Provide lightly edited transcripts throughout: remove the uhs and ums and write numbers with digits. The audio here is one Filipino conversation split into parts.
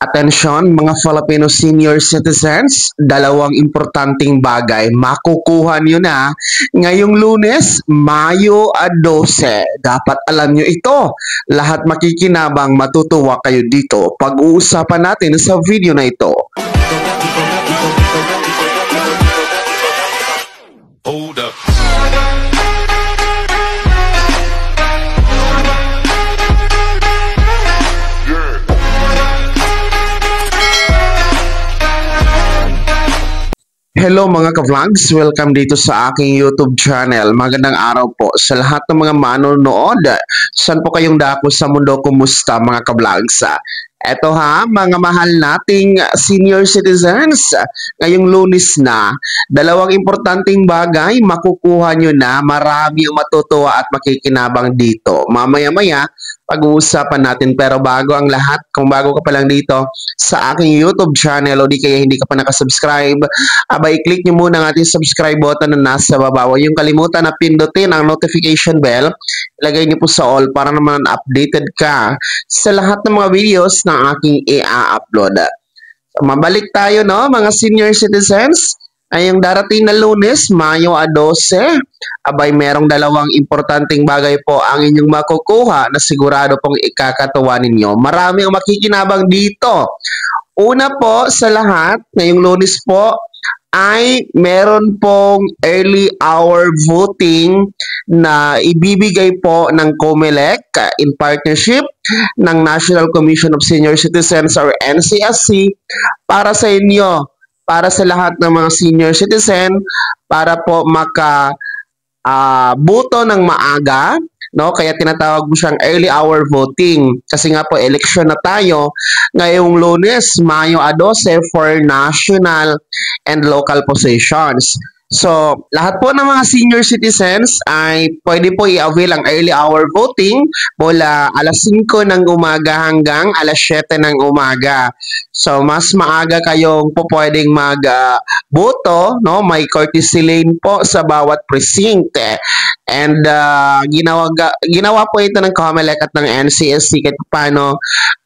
Atensyon mga Filipino senior citizens, dalawang importanteng bagay makukuha nyo na ngayong Lunes, Mayo 12. Dapat alam nyo ito. Lahat makikinabang, matutuwa kayo dito. Pag-uusapan natin sa video na ito. Hold up. Hello mga ka-vlogs, welcome dito sa aking YouTube channel. Magandang araw po sa lahat ng mga manonood. Saan po kayong dako sa mundo? Kumusta mga ka-vlogs? Eto ha, mga mahal nating senior citizens, ngayong Lunes na, dalawang importanteng bagay makukuha nyo na, marami ang matutuwa at makikinabang dito. Mamaya-maya, pag-uusapan natin. Pero bago ang lahat, kung bago ka pa lang dito sa aking YouTube channel o di kaya hindi ka pa nakasubscribe, i-click nyo muna ang ating subscribe button na nasa baba. Huwag yung kalimutan na pindutin ang notification bell. Ilagay nyo po sa all para naman updated ka sa lahat ng mga videos na aking i-upload. So, mabalik tayo no mga senior citizens. Ay yung darating na Lunes, Mayo 12, abay merong dalawang importanteng bagay po ang inyong makukuha na sigurado pong ikakatuwa ninyo. Marami ang makikinabang dito. Una po sa lahat, ngayong Lunes po, ay meron pong early hour voting na ibibigay po ng COMELEC in partnership ng National Commission of Senior Citizens or NCSC para sa inyo, para sa lahat ng mga senior citizen, para po boto ng maaga, no? Kaya tinatawag mo siyang early hour voting. Kasi nga po, election na tayo ngayong Lunes, Mayo 12 for national and local positions. So, lahat po ng mga senior citizens ay pwede po i-avail ang early hour voting mula alas 5 ng umaga hanggang alas 7 ng umaga. So, mas maaga kayong po pwedeng mag-boto, no? May courtesy lane po sa bawat precinct. And ginawa po ito ng COMELEC at ng NCSC kahit paano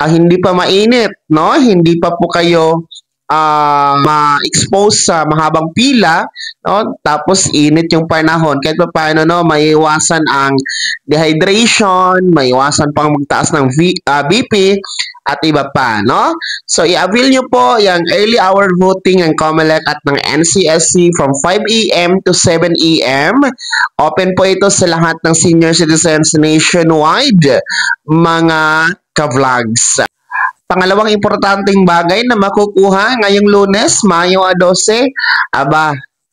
hindi pa mainit, no? Hindi pa po kayo ma-expose sa mahabang pila, no? Tapos init yung panahon kahit pa paano, no, maiwasan ang dehydration, maiwasan pang magtaas ng BP at iba pa, no? So i-avail nyo po yung early hour voting ng COMELEC at ng NCSC from 5 AM to 7 AM. Open po ito sa lahat ng senior citizens nationwide, mga ka-vlogs. Pangalawang importanteng bagay na makukuha ngayong Lunes, Mayo 12,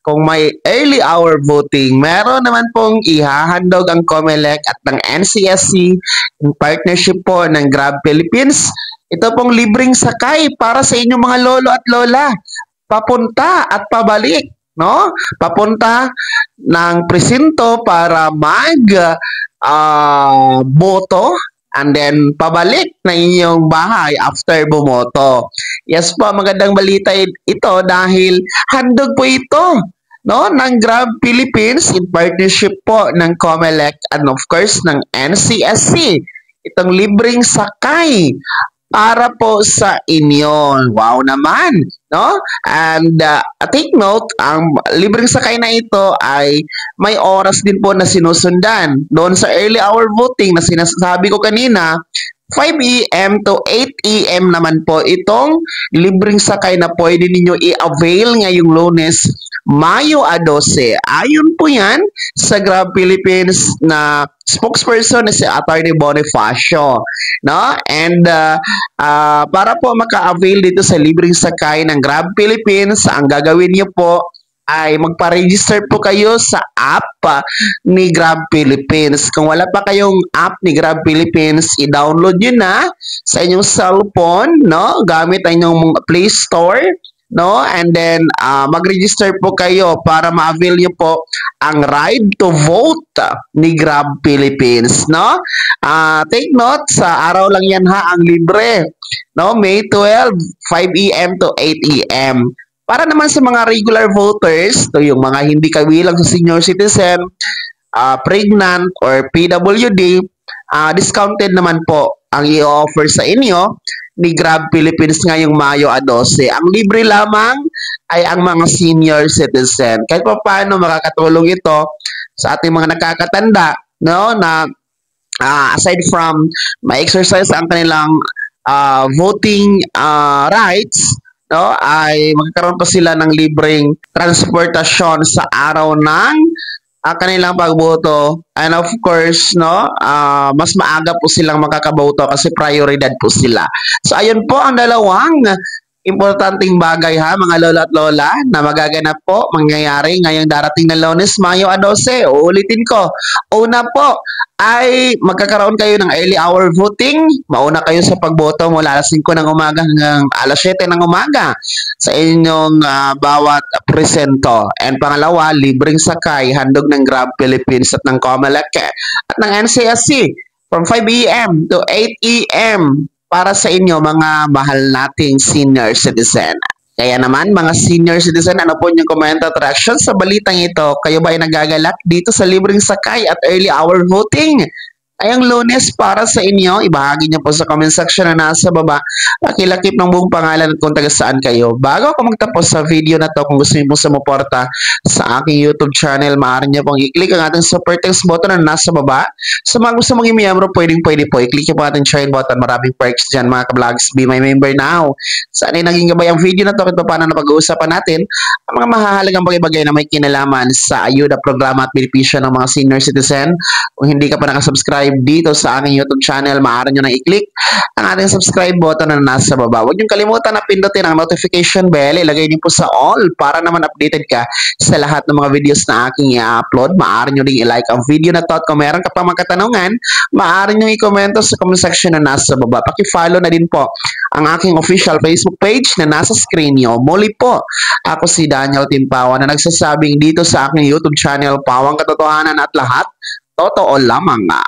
kung may early hour voting, meron naman pong ihahandog ang COMELEC at ng NCSC in partnership po ng Grab Philippines. Ito pong libreng sakay para sa inyong mga lolo at lola, papunta at pabalik, no? Papunta ng presinto para boto, and then pabalik na inyong bahay after bumoto. Yes po, magandang balita ito dahil handog po ito, no, ng Grab Philippines in partnership po ng COMELEC and of course ng NCSC. Itong libreng sakay para po sa inyo. Wow naman, no? And take note, ang libreng sakay na ito ay may oras din po na sinusundan. Doon sa early hour voting na sinasabi ko kanina, 5 AM to 8 AM naman po itong libreng sakay na pwede ninyo i-avail ngayong Lunes, Mayo 12. Ayon po yan sa Grab Philippines na spokesperson na si Atty. Bonifacio, no? And para po maka-avail dito sa libreng sakay ng Grab Philippines, ang gagawin niyo po ay magpa-register po kayo sa app ni Grab Philippines. Kung wala pa kayong app ni Grab Philippines, i-download nyo na sa inyong cellphone, no? Gamit ang inyong Play Store, no? And then mag-register po kayo para ma-avail nyo po ang Ride to Vote ni Grab Philippines, no? Take note, sa araw lang yan ha, ang libre, no? May 12, 5 AM to 8 AM. Para naman sa mga regular voters, to yung mga hindi kabilang sa senior citizen, pregnant or PWD, discounted naman po ang i-offer sa inyo ni Grab Philippines ngayong Mayo 12. Ang libre lamang ay ang mga senior citizen. Kahit pa paano makakatulong ito sa ating mga nakakatanda, no, na aside from ma-exercise ang kanilang voting rights, no, ay magkaroon pa sila ng libreng transportasyon sa araw ng kanilang pagboto, and of course no, mas maaga po silang makakaboto kasi prioridad po sila. So ayun po ang dalawang importanteng bagay ha mga lola at lola na magaganap po mangyayari ngayong darating na Lunes, Mayo 12. Uulitin ko, una po ay magkakaroon kayo ng early hour voting. Mauna kayo sa pagboto mula alas 5 ng umaga hanggang alas 7 ng umaga sa inyong bawat presento. And pangalawa, libreng sakay, handog ng Grab Philippines at ng Comelec at ng NCSC from 5 a.m. to 8 a.m. para sa inyo mga mahal nating senior citizen. Kaya naman mga senior citizen, ano po yung comment at reaction sa balitang ito? Kayo ba ay nagagalak dito sa libreng sakay at early hour voting? Ngayong Lunes para sa inyo, ibahagi niyo po sa comment section na nasa baba. Pakilakip ng buong pangalan at kung taga saan kayo. Bago ako magtapos sa video na to, kung gusto niyo po sumuporta sa aking YouTube channel, maaari niyo pong i-click ang ating super thanks button na nasa baba. Sa mga gusto maging miyembro, pwede po. I-click niyo po ating join button. Maraming perks dyan mga ka-vlogs. Be my member now. Saan ay naging gabay ang video na to at paano na pag-uusapan natin ang mga mahahalagang bagay-bagay na may kinalaman sa ayuda programa at benepisyo ng mga senior citizen. Kung hindi ka pa nakasubscribe dito sa aking YouTube channel, maaari nyo nang i-click ang ating subscribe button na nasa baba. Huwag nyo kalimutan na pindutin ang notification bell. Ilagay nyo po sa all para naman updated ka sa lahat ng mga videos na aking i-upload. Maaari nyo rin i-like ang video na to at kung meron ka pa mga katanungan, maaari nyo i-komento sa comment section na nasa baba. Paki-follow na din po ang aking official Facebook page na nasa screen nyo. Muli po, ako si Daniel Timpawa na nagsasabing dito sa aking YouTube channel, Pawang Katotohanan at lahat totoo lamang nga.